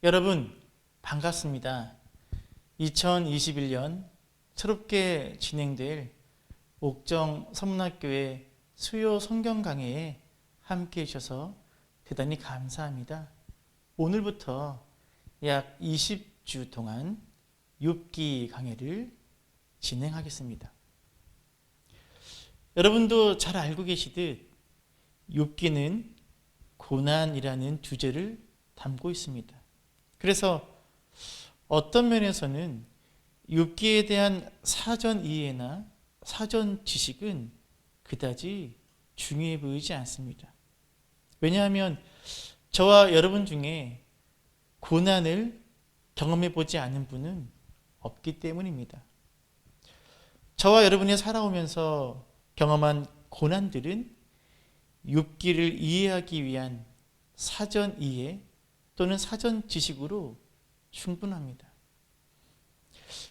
여러분 반갑습니다. 2021년 새롭게 진행될 옥정 서문학교의 수요 성경 강해에 함께 해주셔서 대단히 감사합니다. 오늘부터 약 20주 동안 욥기 강해를 진행하겠습니다. 여러분도 잘 알고 계시듯 욥기는 고난이라는 주제를 담고 있습니다. 그래서 어떤 면에서는 욥기에 대한 사전 이해나 사전 지식은 그다지 중요해 보이지 않습니다. 왜냐하면 저와 여러분 중에 고난을 경험해 보지 않은 분은 없기 때문입니다. 저와 여러분이 살아오면서 경험한 고난들은 욥기를 이해하기 위한 사전 이해 또는 사전 지식으로 충분합니다.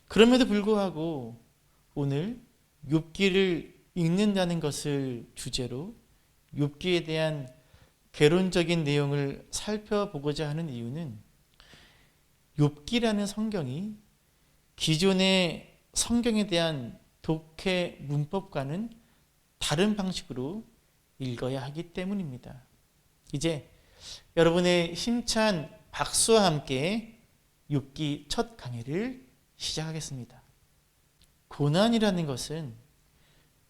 그럼에도 불구하고 오늘 욥기를 읽는다는 것을 주제로 욥기에 대한 개론적인 내용을 살펴보고자 하는 이유는 욥기라는 성경이 기존의 성경에 대한 독해 문법과는 다른 방식으로 읽어야 하기 때문입니다. 이제 여러분의 힘찬 박수와 함께 욥기 첫 강해를 시작하겠습니다. 고난이라는 것은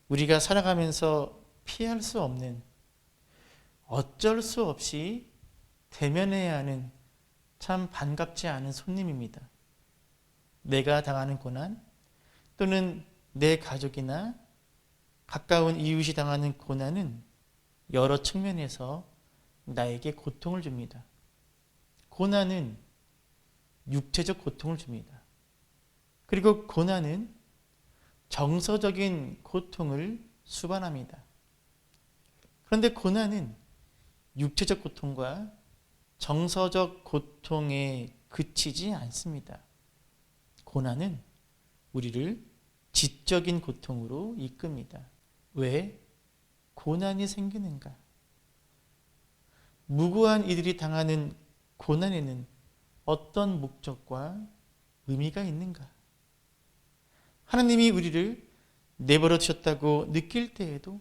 우리가 살아가면서 피할 수 없는, 어쩔 수 없이 대면해야 하는 참 반갑지 않은 손님입니다. 내가 당하는 고난 또는 내 가족이나 가까운 이웃이 당하는 고난은 여러 측면에서 나에게 고통을 줍니다. 고난은 육체적 고통을 줍니다. 그리고 고난은 정서적인 고통을 수반합니다. 그런데 고난은 육체적 고통과 정서적 고통에 그치지 않습니다. 고난은 우리를 지적인 고통으로 이끕니다. 왜 고난이 생기는가? 무고한 이들이 당하는 고난에는 어떤 목적과 의미가 있는가? 하나님이 우리를 내버려 두셨다고 느낄 때에도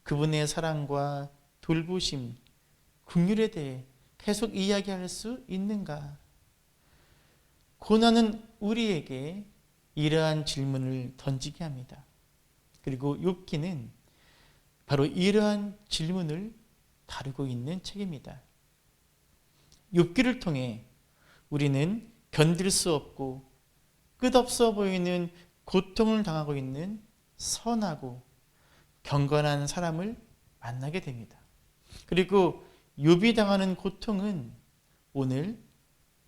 그분의 사랑과 돌보심, 긍휼에 대해 계속 이야기할 수 있는가? 고난은 우리에게 이러한 질문을 던지게 합니다. 그리고 욥기는 바로 이러한 질문을 다루고 있는 책입니다. 욥기를 통해 우리는 견딜 수 없고 끝없어 보이는 고통을 당하고 있는 선하고 경건한 사람을 만나게 됩니다. 그리고 욥이 당하는 고통은 오늘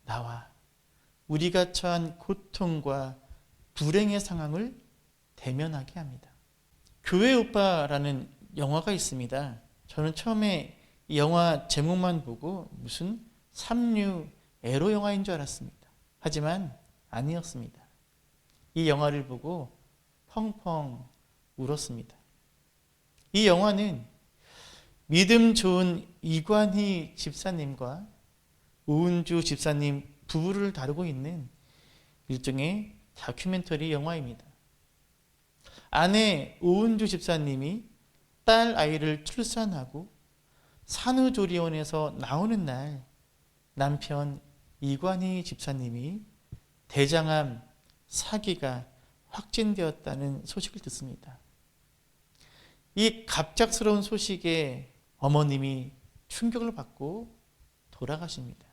나와 우리가 처한 고통과 불행의 상황을 대면하게 합니다. 교회 오빠라는 영화가 있습니다. 저는 처음에 이 영화 제목만 보고 무슨 삼류 에로 영화인 줄 알았습니다. 하지만 아니었습니다. 이 영화를 보고 펑펑 울었습니다. 이 영화는 믿음 좋은 이관희 집사님과 오은주 집사님 부부를 다루고 있는 일종의 다큐멘터리 영화입니다. 아내 오은주 집사님이 딸 아이를 출산하고 산후조리원에서 나오는 날 남편 이관희 집사님이 대장암 사기가 확진되었다는 소식을 듣습니다. 이 갑작스러운 소식에 어머님이 충격을 받고 돌아가십니다.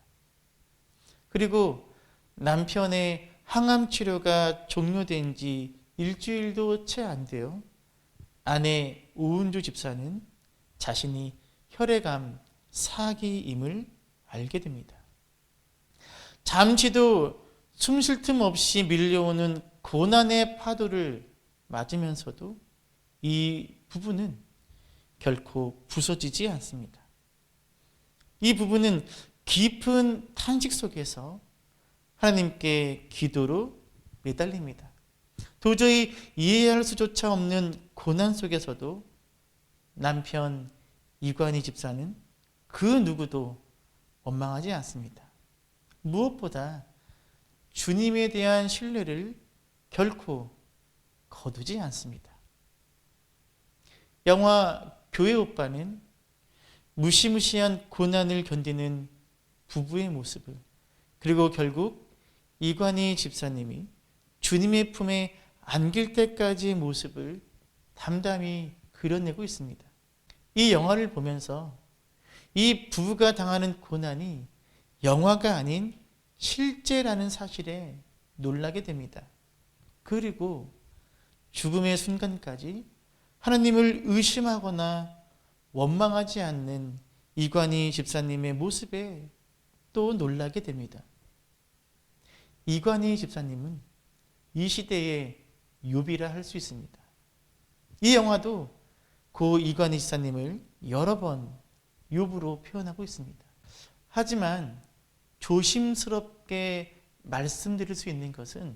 그리고 남편의 항암 치료가 종료된 지 일주일도 채 안 돼요. 아내 오은주 집사는 자신이 혈액암 사기임을 알게 됩니다. 잠시도 숨 쉴 틈 없이 밀려오는 고난의 파도를 맞으면서도 이 부부는 결코 부서지지 않습니다. 이 부부는 깊은 탄식 속에서 하나님께 기도로 매달립니다. 도저히 이해할 수조차 없는 고난 속에서도 남편 이관희 집사는 그 누구도 원망하지 않습니다. 무엇보다 주님에 대한 신뢰를 결코 거두지 않습니다. 영화 교회 오빠는 무시무시한 고난을 견디는 부부의 모습을, 그리고 결국 이관희 집사님이 주님의 품에 안길 때까지의 모습을 담담히 그려내고 있습니다. 이 영화를 보면서 이 부부가 당하는 고난이 영화가 아닌 실제라는 사실에 놀라게 됩니다. 그리고 죽음의 순간까지 하나님을 의심하거나 원망하지 않는 이관희 집사님의 모습에 또 놀라게 됩니다. 이관희 집사님은 이 시대의 욥이라 할 수 있습니다. 이 영화도 고 이관희 집사님을 여러 번 욥으로 표현하고 있습니다. 하지만 조심스럽게 말씀드릴 수 있는 것은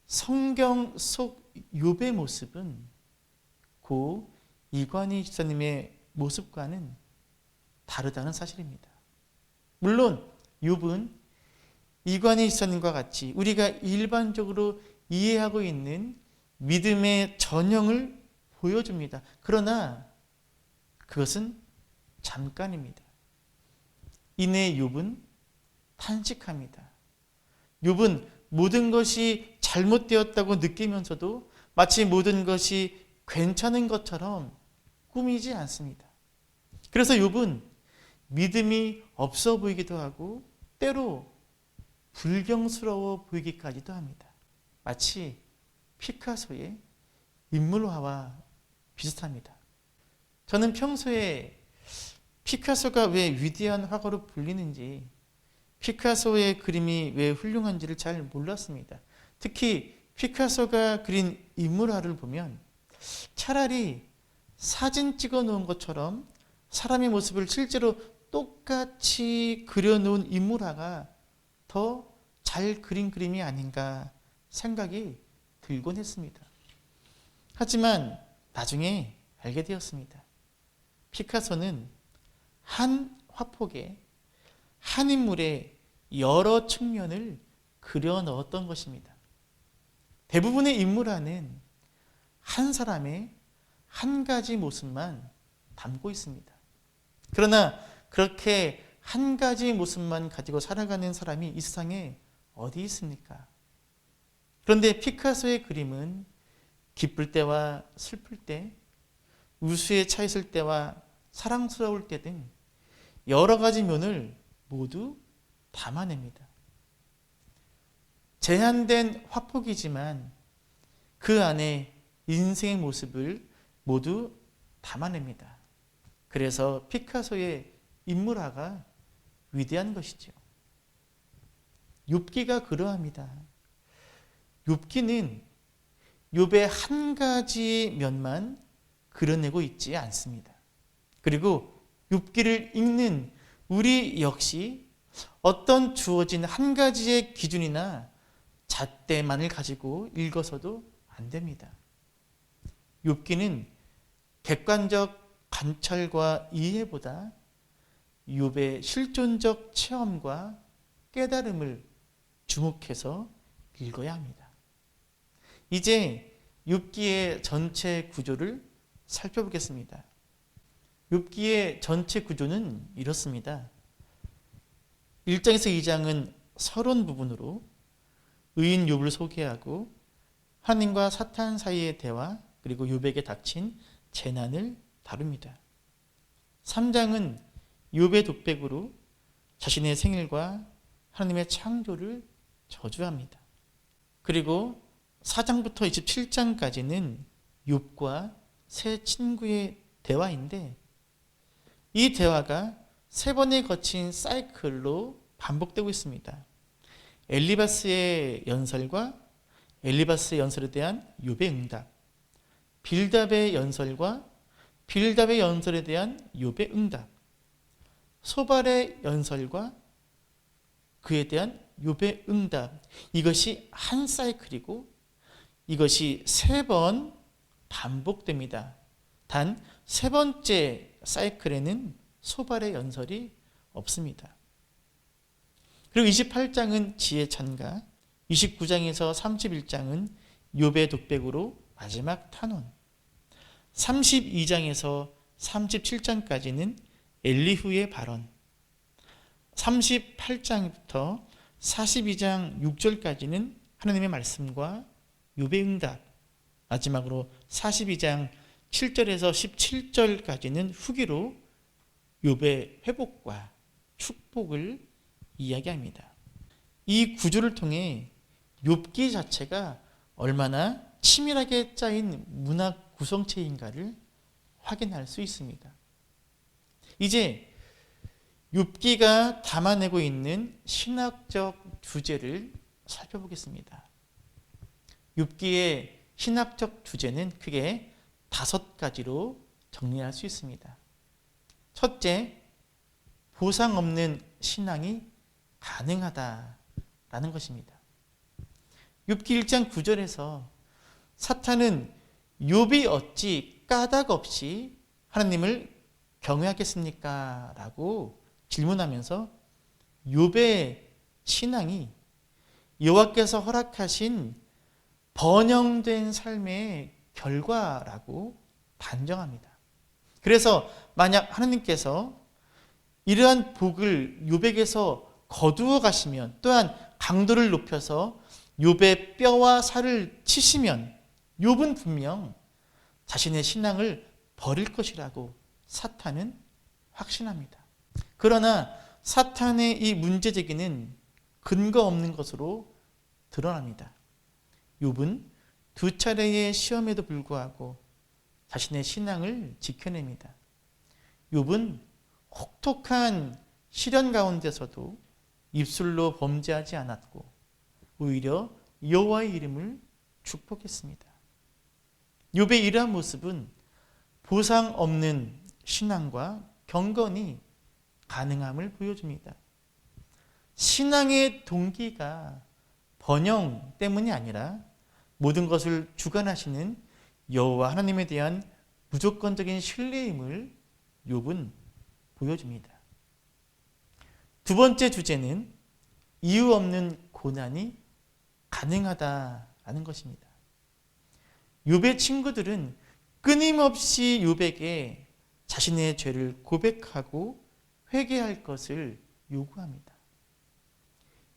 성경 속 욥의 모습은 고 이관희 집사님의 모습과는 다르다는 사실입니다. 물론 욥은 이관희 집사님과 같이 우리가 일반적으로 이해하고 있는 믿음의 전형을 보여줍니다. 그러나 그것은 잠깐입니다. 이내 욥은 탄식합니다. 욥은 모든 것이 잘못되었다고 느끼면서도 마치 모든 것이 괜찮은 것처럼 꾸미지 않습니다. 그래서 욥은 믿음이 없어 보이기도 하고 때로 불경스러워 보이기까지도 합니다. 마치 피카소의 인물화와 비슷합니다. 저는 평소에 피카소가 왜 위대한 화가로 불리는지, 피카소의 그림이 왜 훌륭한지를 잘 몰랐습니다. 특히 피카소가 그린 인물화를 보면 차라리 사진 찍어 놓은 것처럼 사람의 모습을 실제로 똑같이 그려놓은 인물화가 더 잘 그린 그림이 아닌가 생각이 들곤 했습니다. 하지만 나중에 알게 되었습니다. 피카소는 한 화폭에 한 인물의 여러 측면을 그려 넣었던 것입니다. 대부분의 인물화는 한 사람의 한 가지 모습만 담고 있습니다. 그러나 그렇게 한 가지 모습만 가지고 살아가는 사람이 이 세상에 어디 있습니까? 그런데 피카소의 그림은 기쁠 때와 슬플 때, 우수에 차 있을 때와 사랑스러울 때 등 여러 가지 면을 모두 담아냅니다. 제한된 화폭이지만 그 안에 인생의 모습을 모두 담아냅니다. 그래서 피카소의 인물화가 위대한 것이죠. 욥기가 그러합니다. 욥기는 욥의 한 가지 면만 그려내고 있지 않습니다. 그리고 욥기를 읽는 우리 역시 어떤 주어진 한 가지의 기준이나 잣대만을 가지고 읽어서도 안 됩니다. 욥기는 객관적 관찰과 이해보다 욥의 실존적 체험과 깨달음을 주목해서 읽어야 합니다. 이제 욥기의 전체 구조를 살펴보겠습니다. 욥기의 전체 구조는 이렇습니다. 1장에서 2장은 서론 부분으로 의인 욥을 소개하고 하나님과 사탄 사이의 대화, 그리고 욥에게 닥친 재난을 다룹니다. 3장은 욥의 독백으로 자신의 생일과 하나님의 창조를 저주합니다. 그리고 4장부터 27장까지는 욥과 세 친구의 대화인데 이 대화가 세 번에 거친 사이클로 반복되고 있습니다. 엘리바스의 연설과 엘리바스의 연설에 대한 욥의 응답, 빌답의 연설과 빌답의 연설에 대한 욥의 응답, 소발의 연설과 그에 대한 욥의 응답, 이것이 한 사이클이고 이것이 세 번 반복됩니다. 단 세 번째 사이클에는 소발의 연설이 없습니다. 그리고 28장은 지혜 찬가, 29장에서 31장은 욥의 독백으로 마지막 탄원, 32장에서 37장까지는 엘리후의 발언, 38장부터 42장 6절까지는 하나님의 말씀과 욥의 응답, 마지막으로 42장 7절에서 17절까지는 후기로 욥의 회복과 축복을 이야기합니다. 이 구조를 통해 욥기 자체가 얼마나 치밀하게 짜인 문학 구성체인가를 확인할 수 있습니다. 이제 욥기가 담아내고 있는 신학적 주제를 살펴보겠습니다. 욥기의 신학적 주제는 크게 5가지로 정리할 수 있습니다. 첫째, 보상 없는 신앙이 가능하다라는 것입니다. 욥기 1장 9절에서 사탄은 욥이 어찌 까닭 없이 하나님을 경외하겠습니까? 라고 질문하면서 욥의 신앙이 여호와께서 허락하신 번영된 삶의 결과라고 단정합니다. 그래서 만약 하나님께서 이러한 복을 욥에게서 거두어 가시면, 또한 강도를 높여서 욥의 뼈와 살을 치시면 욥은 분명 자신의 신앙을 버릴 것이라고 사탄은 확신합니다. 그러나 사탄의 이 문제제기는 근거 없는 것으로 드러납니다. 욥은 2차례의 시험에도 불구하고 자신의 신앙을 지켜냅니다. 욥은 혹독한 시련 가운데서도 입술로 범죄하지 않았고 오히려 여호와의 이름을 축복했습니다. 욥의 이러한 모습은 보상 없는 신앙과 경건이 가능함을 보여줍니다. 신앙의 동기가 번영 때문이 아니라 모든 것을 주관하시는 여호와 하나님에 대한 무조건적인 신뢰임을 욥은 보여줍니다. 두 번째 주제는 이유 없는 고난이 가능하다라는 것입니다. 욥의 친구들은 끊임없이 욥에게 자신의 죄를 고백하고 회개할 것을 요구합니다.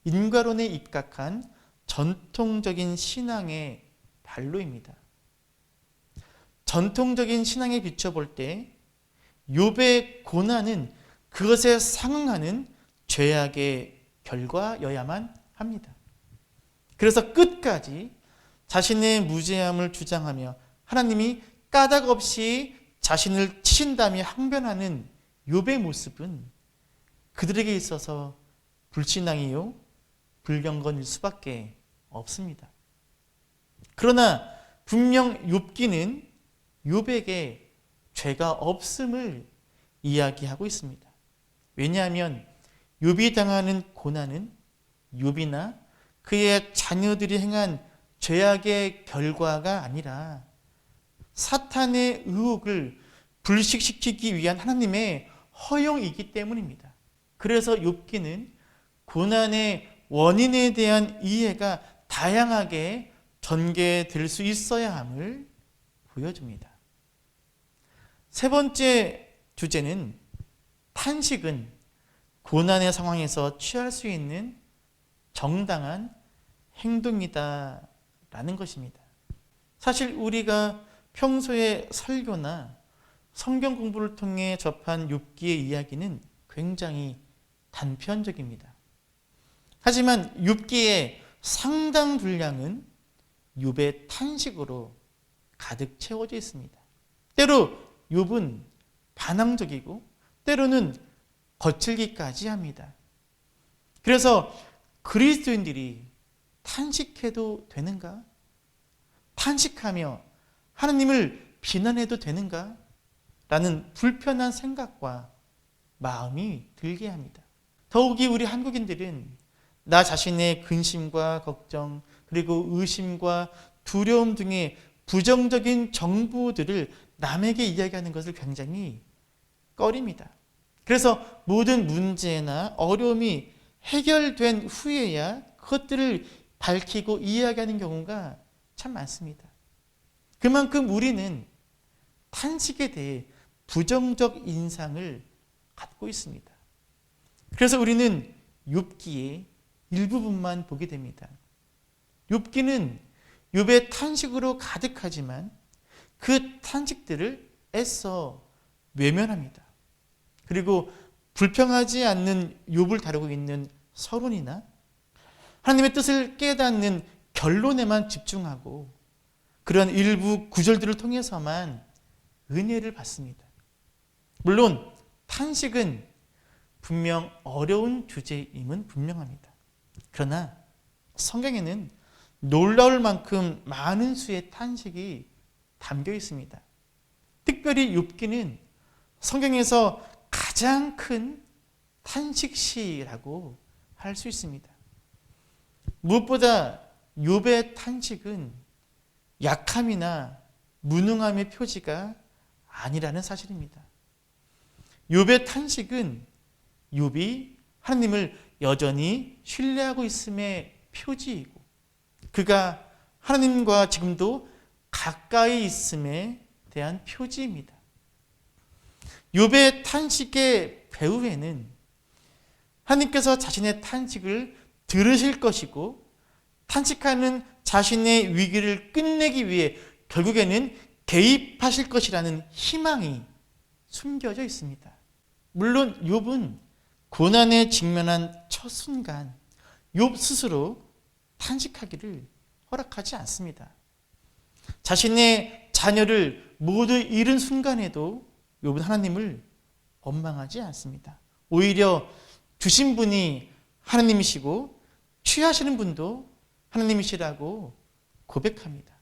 인과론에 입각한 전통적인 신앙의 발로입니다. 전통적인 신앙에 비춰볼 때 욥의 고난은 그것에 상응하는 죄악의 결과여야만 합니다. 그래서 끝까지 자신의 무죄함을 주장하며 하나님이 까닭 없이 자신을 치신다며 항변하는 욥의 모습은 그들에게 있어서 불신앙이요 불경건일 수밖에 없습니다. 그러나 분명 욥기는 욥에게 죄가 없음을 이야기하고 있습니다. 왜냐하면 욥이 당하는 고난은 욥이나 그의 자녀들이 행한 죄악의 결과가 아니라 사탄의 의혹을 불식시키기 위한 하나님의 허용이기 때문입니다. 그래서 욥기는 고난의 원인에 대한 이해가 다양하게 전개될 수 있어야 함을 보여줍니다. 세 번째 주제는 탄식은 고난의 상황에서 취할 수 있는 정당한 행동이다라는 것입니다. 사실 우리가 평소에 설교나 성경 공부를 통해 접한 욥기의 이야기는 굉장히 단편적입니다. 하지만 욥기의 상당 분량은 욥의 탄식으로 가득 채워져 있습니다. 때로 욥은 반항적이고 때로는 거칠기까지 합니다. 그래서 그리스도인들이 탄식해도 되는가? 탄식하며 하나님을 비난해도 되는가? 라는 불편한 생각과 마음이 들게 합니다. 더욱이 우리 한국인들은 나 자신의 근심과 걱정, 그리고 의심과 두려움 등의 부정적인 정보들을 남에게 이야기하는 것을 굉장히 꺼립니다. 그래서 모든 문제나 어려움이 해결된 후에야 그것들을 밝히고 이야기하는 경우가 참 많습니다. 그만큼 우리는 탄식에 대해 부정적 인상을 갖고 있습니다. 그래서 우리는 욥기의 일부분만 보게 됩니다. 욥기는 욥의 탄식으로 가득하지만 그 탄식들을 애써 외면합니다. 그리고 불평하지 않는 욥을 다루고 있는 서론이나 하나님의 뜻을 깨닫는 결론에만 집중하고 그런 일부 구절들을 통해서만 은혜를 받습니다. 물론 탄식은 분명 어려운 주제임은 분명합니다. 그러나 성경에는 놀라울 만큼 많은 수의 탄식이 담겨 있습니다. 특별히 욥기는 성경에서 가장 큰 탄식시라고 할 수 있습니다. 무엇보다 욥의 탄식은 약함이나 무능함의 표지가 아니라는 사실입니다. 욥의 탄식은 욥이 하나님을 여전히 신뢰하고 있음의 표지이고 그가 하나님과 지금도 가까이 있음에 대한 표지입니다. 욥의 탄식의 배후에는 하나님께서 자신의 탄식을 들으실 것이고 탄식하는 자신의 위기를 끝내기 위해 결국에는 개입하실 것이라는 희망이 숨겨져 있습니다. 물론 욥은 고난에 직면한 첫 순간 욥 스스로 탄식하기를 허락하지 않습니다. 자신의 자녀를 모두 잃은 순간에도 욥은 하나님을 원망하지 않습니다. 오히려 주신 분이 하나님이시고 취하시는 분도 하나님이시라고 고백합니다.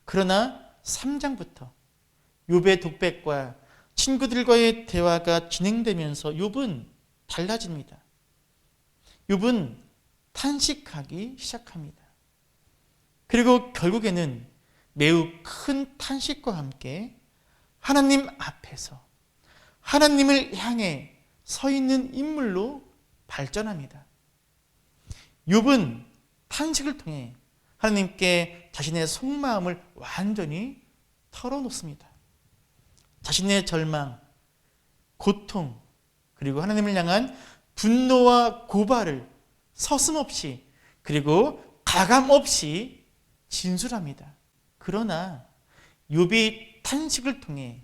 그러나 3장부터 욥의 독백과 친구들과의 대화가 진행되면서 욥은 달라집니다. 욥은 탄식하기 시작합니다. 그리고 결국에는 매우 큰 탄식과 함께 하나님 앞에서 하나님을 향해 서 있는 인물로 발전합니다. 욥은 탄식을 통해 하나님께 자신의 속마음을 완전히 털어놓습니다. 자신의 절망, 고통, 그리고 하나님을 향한 분노와 고발을 서슴없이 그리고 가감 없이 진술합니다. 그러나 욥이 탄식을 통해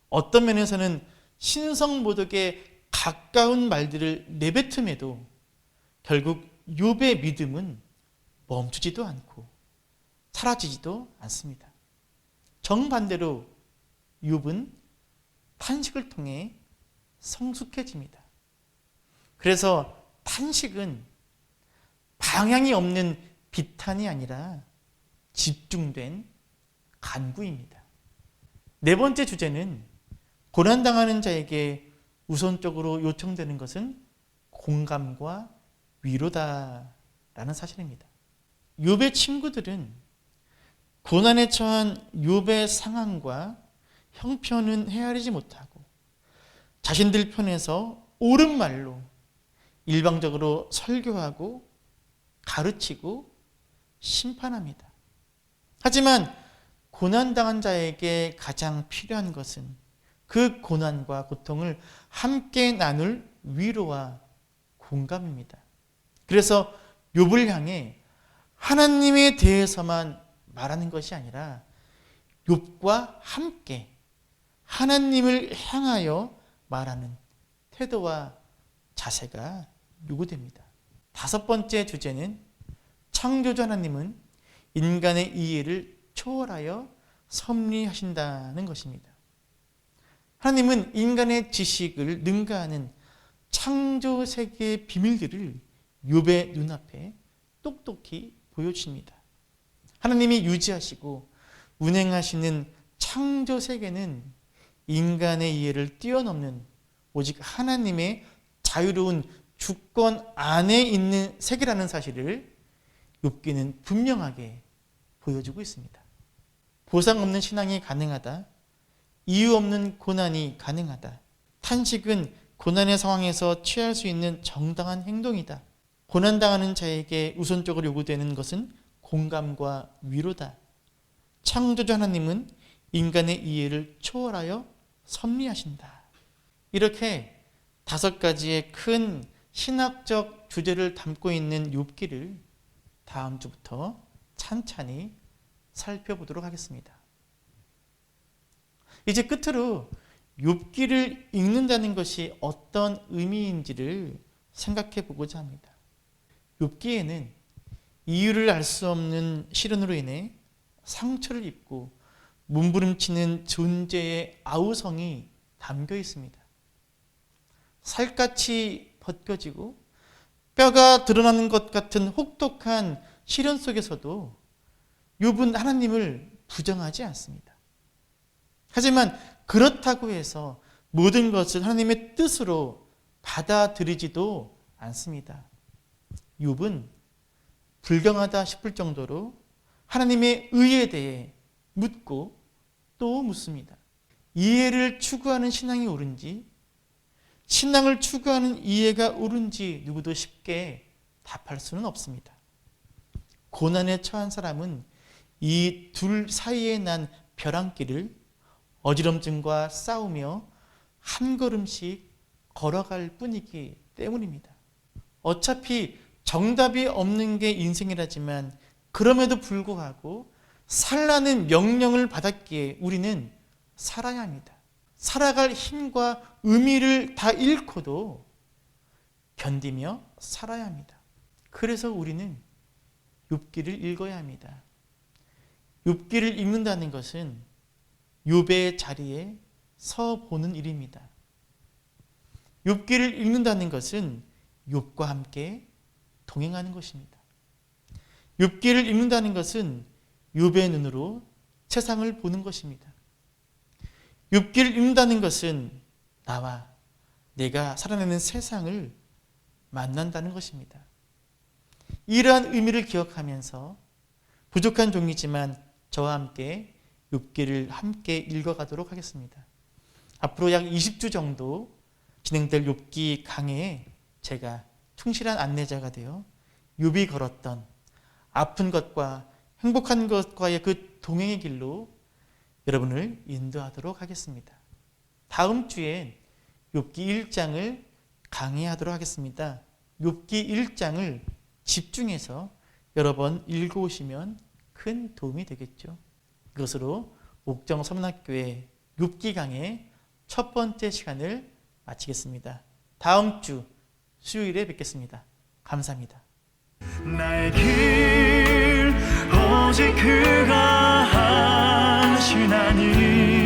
어떤 면에서는 신성모독에 가까운 말들을 내뱉음에도 결국 욥의 믿음은 멈추지도 않고 사라지지도 않습니다. 정반대로 욥은 탄식을 통해 성숙해집니다. 그래서 탄식은 방향이 없는 비탄이 아니라 집중된 간구입니다. 네 번째 주제는 고난당하는 자에게 우선적으로 요청되는 것은 공감과 위로다라는 사실입니다. 욥의 친구들은 고난에 처한 욥의 상황과 형편은 헤아리지 못하고 자신들 편에서 옳은 말로 일방적으로 설교하고 가르치고 심판합니다. 하지만 고난당한 자에게 가장 필요한 것은 그 고난과 고통을 함께 나눌 위로와 공감입니다. 그래서 욥을 향해 하나님에 대해서만 말하는 것이 아니라 욥과 함께 하나님을 향하여 말하는 태도와 자세가 요구됩니다. 다섯 번째 주제는 창조주 하나님은 인간의 이해를 초월하여 섭리하신다는 것입니다. 하나님은 인간의 지식을 능가하는 창조 세계의 비밀들을 욥의 눈앞에 똑똑히 보여주십니다. 하나님이 유지하시고 운행하시는 창조 세계는 인간의 이해를 뛰어넘는 오직 하나님의 자유로운 주권 안에 있는 세계라는 사실을 욥기는 분명하게 보여주고 있습니다. 보상 없는 신앙이 가능하다. 이유 없는 고난이 가능하다. 탄식은 고난의 상황에서 취할 수 있는 정당한 행동이다. 고난당하는 자에게 우선적으로 요구되는 것은 공감과 위로다. 창조주 하나님은 인간의 이해를 초월하여 섭리하신다. 이렇게 5가지의 큰 신학적 주제를 담고 있는 욥기를 다음 주부터 찬찬히 살펴보도록 하겠습니다. 이제 끝으로 욥기를 읽는다는 것이 어떤 의미인지를 생각해 보고자 합니다. 욥기에는 이유를 알 수 없는 시련으로 인해 상처를 입고 몸부림치는 존재의 아우성이 담겨 있습니다. 살갗이 벗겨지고 뼈가 드러나는 것 같은 혹독한 시련 속에서도 욥은 하나님을 부정하지 않습니다. 하지만 그렇다고 해서 모든 것을 하나님의 뜻으로 받아들이지도 않습니다. 욥은 불경하다 싶을 정도로 하나님의 의에 대해 묻고 또 묻습니다. 이해를 추구하는 신앙이 옳은지, 신앙을 추구하는 이해가 옳은지 누구도 쉽게 답할 수는 없습니다. 고난에 처한 사람은 이 둘 사이에 난 벼랑길을 어지럼증과 싸우며 한 걸음씩 걸어갈 뿐이기 때문입니다. 어차피 정답이 없는 게 인생이라지만 그럼에도 불구하고 살라는 명령을 받았기에 우리는 살아야 합니다. 살아갈 힘과 의미를 다 잃고도 견디며 살아야 합니다. 그래서 우리는 욥기를 읽어야 합니다. 욥기를 읽는다는 것은 욥의 자리에 서 보는 일입니다. 욥기를 읽는다는 것은 욥과 함께 동행하는 것입니다. 욥기를 읽는다는 것은 욥의 눈으로 세상을 보는 것입니다. 욥기를 읽는다는 것은 나와 내가 살아내는 세상을 만난다는 것입니다. 이러한 의미를 기억하면서 부족한 종이지만 저와 함께 욥기를 함께 읽어가도록 하겠습니다. 앞으로 약 20주 정도 진행될 욥기 강해에 제가 충실한 안내자가 되어 욥이 걸었던 아픈 것과 행복한 것과의 그 동행의 길로 여러분을 인도하도록 하겠습니다. 다음 주엔 욥기 1장을 강의하도록 하겠습니다. 욥기 1장을 집중해서 여러 번 읽어오시면 큰 도움이 되겠죠. 이것으로 옥정 서문학교의 욥기 강의 첫 번째 시간을 마치겠습니다. 다음 주 수요일에 뵙겠습니다. 감사합니다. 나의 길 오직 그가 하시나니